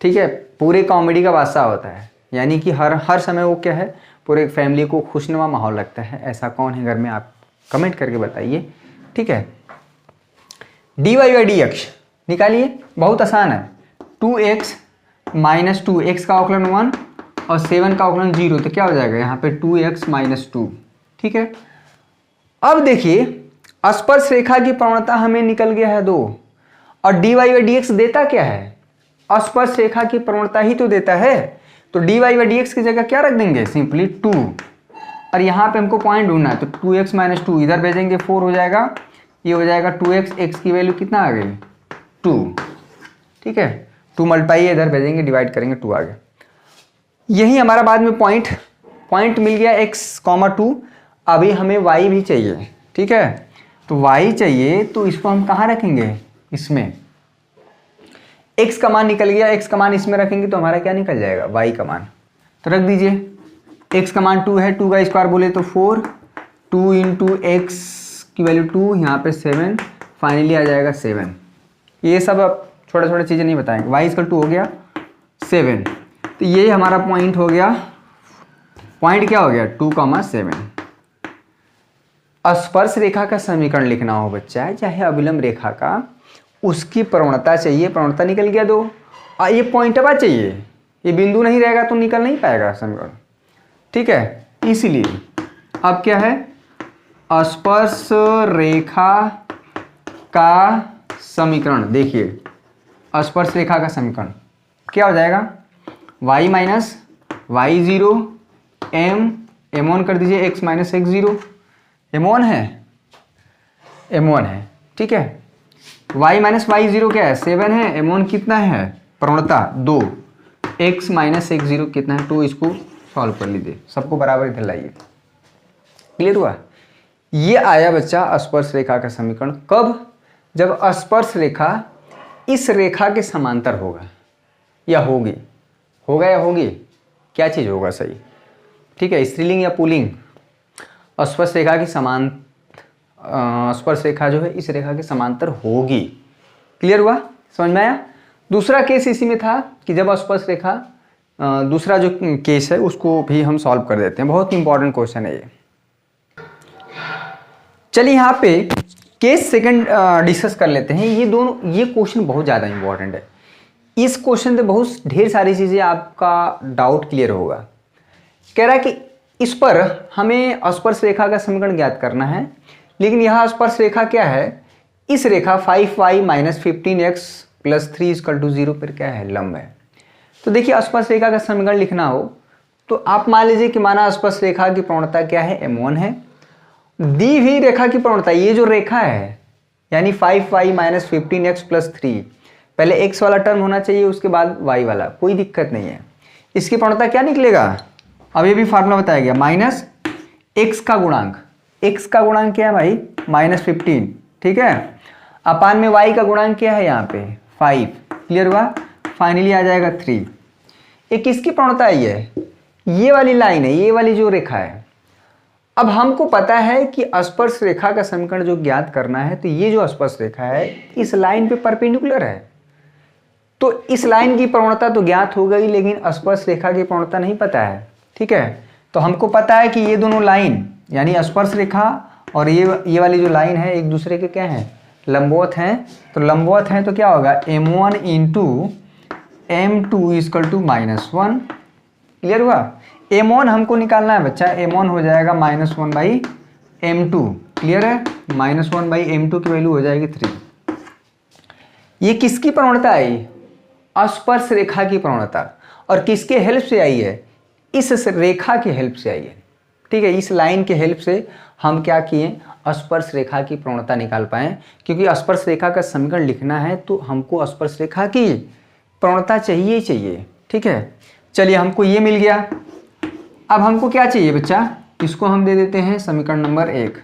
ठीक है। पूरे कॉमेडी का बादशाह होता है, यानी कि हर समय वो क्या है, पूरे फैमिली को खुशनुमा माहौल लगता है। ऐसा कौन है घर में, आप कमेंट करके बताइए, ठीक है। dy बाई डी एक्स निकालिए, बहुत आसान है। 2x माइनस 2, एक्स का अवकलन 1 और 7 का अवकलन 0, तो क्या हो जाएगा यहाँ पे 2x माइनस 2, ठीक है। अब देखिए स्पर्श रेखा की प्रवणता हमें निकल गया है 2, और dy बाई डी एक्स देता क्या है, स्पर्श रेखा की प्रवणता ही तो देता है। तो dy बाई डी एक्स की जगह क्या रख देंगे, सिंपली 2, और यहाँ पे हमको पॉइंट ढूंढना है, तो 2x माइनस 2 इधर भेजेंगे 4 हो जाएगा, ये हो जाएगा 2x, x की वैल्यू कितना आ गई 2, ठीक है। 2 मल्टीप्लाई इधर भेजेंगे, डिवाइड करेंगे 2 आ गया। यही हमारा बाद में पॉइंट मिल गया x, 2। अभी हमें y भी चाहिए, ठीक है। तो y चाहिए तो इसको हम कहाँ रखेंगे, इसमें x का मान निकल गया, x का मान इसमें रखेंगे तो हमारा क्या निकल जाएगा, y का मान। तो रख दीजिए, x का मान 2 है, 2 का स्क्वायर बोले तो 4, 2 इंटू एक्स की वैल्यू 2, यहाँ पे 7, फाइनली आ जाएगा 7। ये सब अब छोटा छोटा चीज़ें नहीं बताएंगे। y इक्वल टू हो गया 7, तो ये हमारा पॉइंट हो गया, पॉइंट क्या हो गया 2,7। स्पर्श रेखा का समीकरण लिखना हो बच्चा, चाहे अभिलंब रेखा का, उसकी प्रवणता चाहिए, प्रवणता निकल गया 2, और ये पॉइंटवा चाहिए, ये बिंदु नहीं रहेगा तो निकल नहीं पाएगा समीकरण, ठीक है। इसीलिए अब क्या है, स्पर्श रेखा का समीकरण, देखिए स्पर्श रेखा का समीकरण क्या हो जाएगा, y माइनस y0 m1 कर दीजिए, x माइनस x0, m1 है, ठीक है। y माइनस y0 क्या है, 7 है, m1 कितना है, प्रवणता 2, x माइनस x0 कितना है 2, इसको सॉल्व कर लीजिए, सबको बराबर इधर लाइए। क्लियर हुआ, ये आया बच्चा स्पर्श रेखा का समीकरण। कब, जब स्पर्श रेखा इस रेखा के समांतर होगा या होगी, क्या चीज़ होगा सही, ठीक है, स्त्रीलिंग या पुल्लिंग। स्पर्श रेखा की स्पर्श रेखा जो है इस रेखा के समांतर होगी। क्लियर हुआ, समझ में आया। दूसरा केस इसी में था कि जब स्पर्श रेखा, दूसरा जो केस है उसको भी हम सॉल्व कर देते हैं, बहुत इंपॉर्टेंट क्वेश्चन है ये। चलिए यहाँ पे केस सेकंड डिस्कस कर लेते हैं। ये क्वेश्चन बहुत ज़्यादा इंपॉर्टेंट है। इस क्वेश्चन से बहुत ढेर सारी चीज़ें आपका डाउट क्लियर होगा। कह रहा है कि इस पर हमें स्पर्श रेखा का समीकरण ज्ञात करना है, लेकिन यहाँ स्पर्श रेखा क्या है, इस रेखा 5y minus 15x plus 3 equal to 0 पर क्या है, लंब है। तो देखिए स्पर्श रेखा का समीकरण लिखना हो तो आप मान लीजिए कि माना स्पर्श रेखा की प्रवणता क्या है, m1 है। दी हुई रेखा की प्रवणता, ये जो रेखा है यानी 5y माइनस 15x प्लस 3, पहले x वाला टर्म होना चाहिए, उसके बाद y वाला, कोई दिक्कत नहीं है। इसकी प्रवणता क्या निकलेगा, अब ये भी फार्मूला बताया गया, माइनस x का गुणांक, x का गुणांक क्या है भाई, माइनस 15, ठीक है, अपान में y का गुणांक क्या है यहाँ पे 5। क्लियर हुआ, फाइनली आ जाएगा 3। एक किसकी प्रवणता है, ये वाली लाइन है, ये वाली जो रेखा है। अब हमको पता है कि स्पर्श रेखा का समीकरण जो ज्ञात करना है, तो ये जो स्पर्श रेखा है इस लाइन पे परपेंडिकुलर है। तो इस लाइन की प्रवणता तो ज्ञात हो गई, लेकिन स्पर्श रेखा की प्रवणता नहीं पता है। ठीक है, तो हमको पता है कि ये दोनों लाइन यानी स्पर्श रेखा और ये वाली जो लाइन है एक दूसरे के क्या है, लंबवत हैं। तो लंबवत हैं तो क्या होगा, m1 into m2 equal to -1। Clear हुआ। m1 हमको निकालना है बच्चा, m1 हो जाएगा -1/m2। क्लियर है, -1/m2 की वैल्यू हो जाएगी 3। ये किसकी प्रवणता आई, स्पर्श रेखा की प्रवणता, और किसके हेल्प से आई है, इस रेखा की हेल्प से आई है। ठीक है, इस लाइन के हेल्प से हम क्या किए, स्पर्श रेखा की प्रवणता निकाल पाए, क्योंकि स्पर्श रेखा का समीकरण लिखना है तो हमको स्पर्श रेखा की प्रवणता चाहिए ही चाहिए। ठीक है, चलिए हमको ये मिल गया। अब हमको क्या चाहिए बच्चा, इसको हम दे देते हैं समीकरण नंबर 1।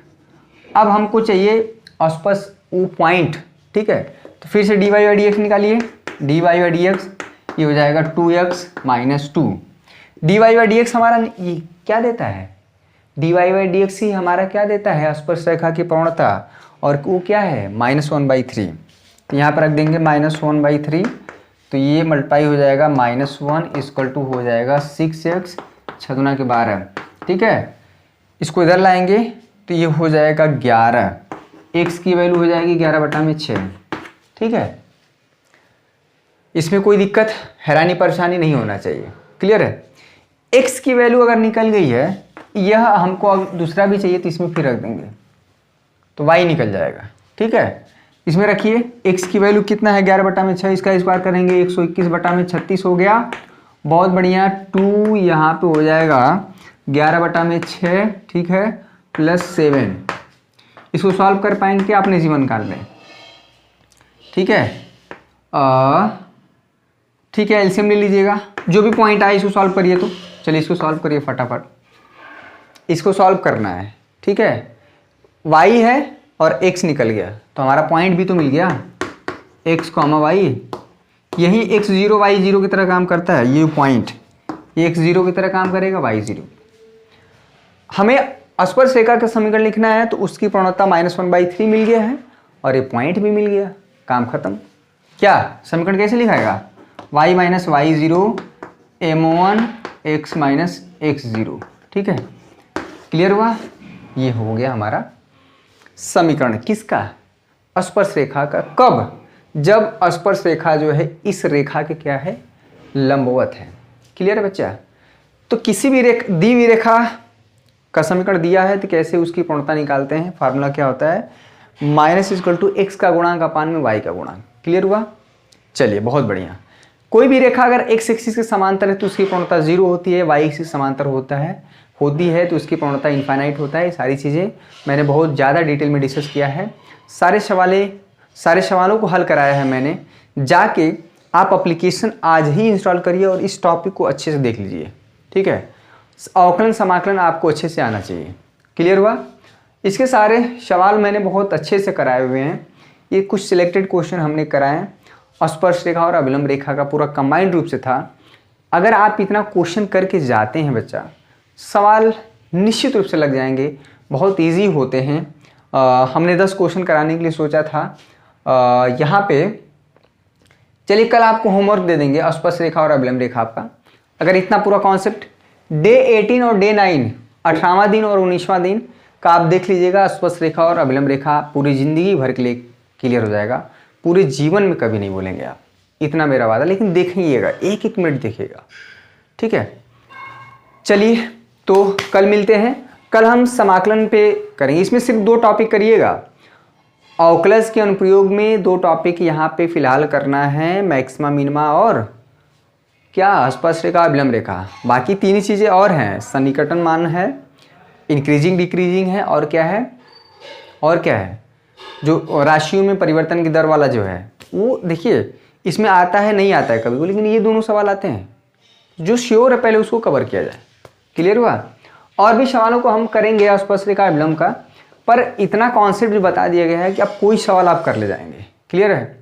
अब हमको चाहिए स्पर्श पॉइंट। ठीक है, तो फिर से dy/dx निकालिए, dy/dx ये हो जाएगा 2x - 2। dy/dx हमारा ये क्या देता है, dy/dx ही हमारा क्या देता है, स्पर्श रेखा की प्रवणता, और वो क्या है -1/3। तो यहाँ पर रख देंगे -1/3, तो ये मल्टीप्लाई हो जाएगा -1 इक्वल टू हो जाएगा 6x 6 × 12। ठीक है, इसको इधर लाएंगे तो ये हो जाएगा 11, x की वैल्यू हो जाएगी 11/6। ठीक है, इसमें कोई दिक्कत हैरानी परेशानी नहीं होना चाहिए। क्लियर है, x की वैल्यू अगर निकल गई है, यह हमको अब दूसरा भी चाहिए तो इसमें फिर रख देंगे तो y निकल जाएगा। ठीक है, इसमें रखिए x की वैल्यू कितना है 11/6, इसका स्क्वायर करेंगे 121/36 हो गया। बहुत बढ़िया, 2 यहाँ पे हो जाएगा 11/6। ठीक है, +7। इसको सॉल्व कर पाएंगे अपने जीवन काल में। ठीक है, ठीक है, एलसीएम ले लीजिएगा, जो भी पॉइंट आए इसको सॉल्व करिए। तो चलिए इसको सॉल्व करिए फटाफट, इसको सॉल्व करना है। ठीक है, y है और x निकल गया तो हमारा पॉइंट भी तो मिल गया, x, y। यही x0 y0 की तरह काम करता है ये पॉइंट, ये x0 की तरह काम करेगा, y0। हमें स्पर्श रेखा का समीकरण लिखना है तो उसकी प्रवणता -1/3 मिल गया है और ये पॉइंट भी मिल गया, काम खत्म। क्या समीकरण कैसे लिखाएगा, y - y0 m1 x - x0। ठीक है, क्लियर हुआ। ये हो गया हमारा समीकरण किसका, स्पर्श रेखा का। कब, जब स्पर्श रेखा जो है इस रेखा के क्या है, लंबवत है। क्लियर है बच्चा। तो किसी भी दी हुई रेखा का समीकरण दिया है तो कैसे उसकी प्रवणता निकालते हैं, फार्मूला क्या होता है, -x का गुणांक अपान में y का गुणांक। क्लियर हुआ। चलिए बहुत बढ़िया, कोई भी रेखा अगर x एक्सिस के समांतर है तो उसकी प्रवणता 0 होती है, y एक्सिस समांतर होती है तो उसकी प्रवणता इनफाइनाइट होता है। सारी चीज़ें मैंने बहुत ज़्यादा डिटेल में डिस्कस किया है, सारे सवालों को हल कराया है मैंने। जाके आप एप्लीकेशन आज ही इंस्टॉल करिए और इस टॉपिक को अच्छे से देख लीजिए। ठीक है, अवकलन समाकलन आपको अच्छे से आना चाहिए। क्लियर हुआ। इसके सारे सवाल मैंने बहुत अच्छे से कराए हुए हैं, ये कुछ सिलेक्टेड क्वेश्चन हमने कराए। स्पर्श रेखा और अभिलंब रेखा का पूरा कंबाइंड रूप से था। अगर आप इतना क्वेश्चन करके जाते हैं बच्चा, सवाल निश्चित रूप से लग जाएंगे, बहुत इजी होते हैं। हमने 10 क्वेश्चन कराने के लिए सोचा था। यहाँ पे चलिए कल आपको होमवर्क दे देंगे स्पर्श रेखा और अभिलंब रेखा आपका। अगर इतना पूरा कॉन्सेप्ट डे 18 और डे 9 18वां दिन और 19वां दिन का आप देख लीजिएगा, स्पर्श रेखा और अभिलंब रेखा पूरी जिंदगी भर के लिए क्लियर हो जाएगा। पूरे जीवन में कभी नहीं बोलेंगे आप, इतना मेरा वादा। लेकिन देखिएगा, एक मिनट देखिएगा। ठीक है, चलिए तो कल मिलते हैं। कल हम समाकलन पे करेंगे, इसमें सिर्फ 2 टॉपिक करिएगा। अवकलज के अनुप्रयोग में 2 टॉपिक यहाँ पे फिलहाल करना है, मैक्सिमा मिनिमा और क्या, स्पर्श रेखा अभिलंब रेखा। बाकी 3 चीज़ें और हैं, सन्निकटन मान है, इंक्रीजिंग डिक्रीजिंग है, और क्या है जो राशियों में परिवर्तन की दर वाला जो है वो देखिए इसमें आता है नहीं आता है कभी भी, लेकिन ये दोनों सवाल आते हैं। जो श्योर है पहले उसको कवर किया जाए। क्लियर हुआ। और भी सवालों को हम करेंगे स्पर्श रेखा अभिलंब का, पर इतना कॉन्सेप्ट जो बता दिया गया है कि आप कोई सवाल आप कर ले जाएंगे। क्लियर है।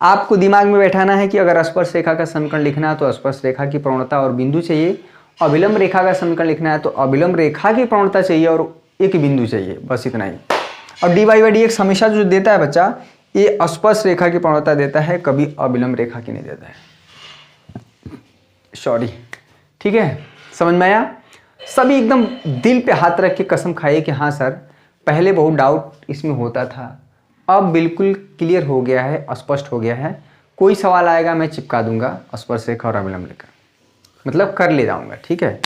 आपको दिमाग में बैठाना है कि अगर स्पर्श रेखा का समीकरण लिखना है तो स्पर्श रेखा की प्रवणता और बिंदु चाहिए, अभिलंब रेखा का समीकरण लिखना है तो अभिलंब रेखा की प्रवणता चाहिए और एक बिंदु चाहिए, बस इतना ही। और dy/dx हमेशा जो देता है बच्चा, ये अस्पर्श रेखा की प्रवणता देता है, कभी अविलंब रेखा की नहीं देता है। सॉरी, ठीक है, समझ में आया? सभी एकदम दिल पे हाथ रख के कसम खाइए कि हाँ सर, पहले बहुत डाउट इसमें होता था, अब बिल्कुल क्लियर हो गया है, स्पष्ट हो गया है। कोई सवाल आएगा मैं चिपका दूंगा स्पर्श रेखा और अविलंब रेखा, मतलब कर ले जाऊंगा, ठीक है।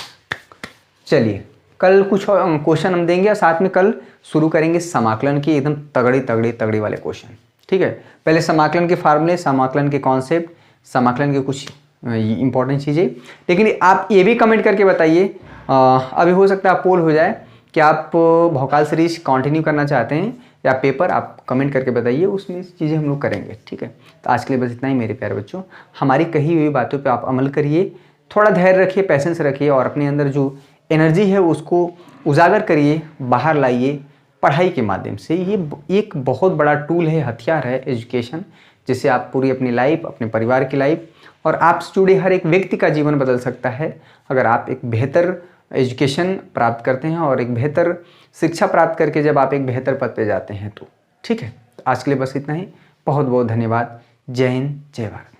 चलिए, कल कुछ क्वेश्चन हम देंगे और साथ में कल शुरू करेंगे समाकलन की, एकदम तगड़ी वाले क्वेश्चन, ठीक है। पहले समाकलन के फार्मूले, समाकलन के कॉन्सेप्ट, समाकलन के कुछ इंपॉर्टेंट चीज़ें। लेकिन आप ये भी कमेंट करके बताइए, अभी हो सकता है पोल हो जाए कि आप भौकाल सीरीज कंटिन्यू करना चाहते हैं या पेपर, आप कमेंट करके बताइए, उसमें चीज़ें हम लोग करेंगे, ठीक है। तो आज के लिए बस इतना ही मेरे प्यारे बच्चों। हमारी कही हुई बातों पे आप अमल करिए, थोड़ा धैर्य रखिए, पैसेंस रखिए और अपने अंदर जो एनर्जी है उसको उजागर करिए, बाहर लाइए पढ़ाई के माध्यम से। ये एक बहुत बड़ा टूल है, हथियार है एजुकेशन, जिससे आप पूरी अपनी लाइफ, अपने परिवार की लाइफ और आपसे जुड़े हर एक व्यक्ति का जीवन बदल सकता है अगर आप एक बेहतर एजुकेशन प्राप्त करते हैं और एक बेहतर शिक्षा प्राप्त करके जब आप एक बेहतर पद पे जाते हैं तो, ठीक है। आज के लिए बस इतना ही, बहुत बहुत धन्यवाद। जय हिंद, जय भारत।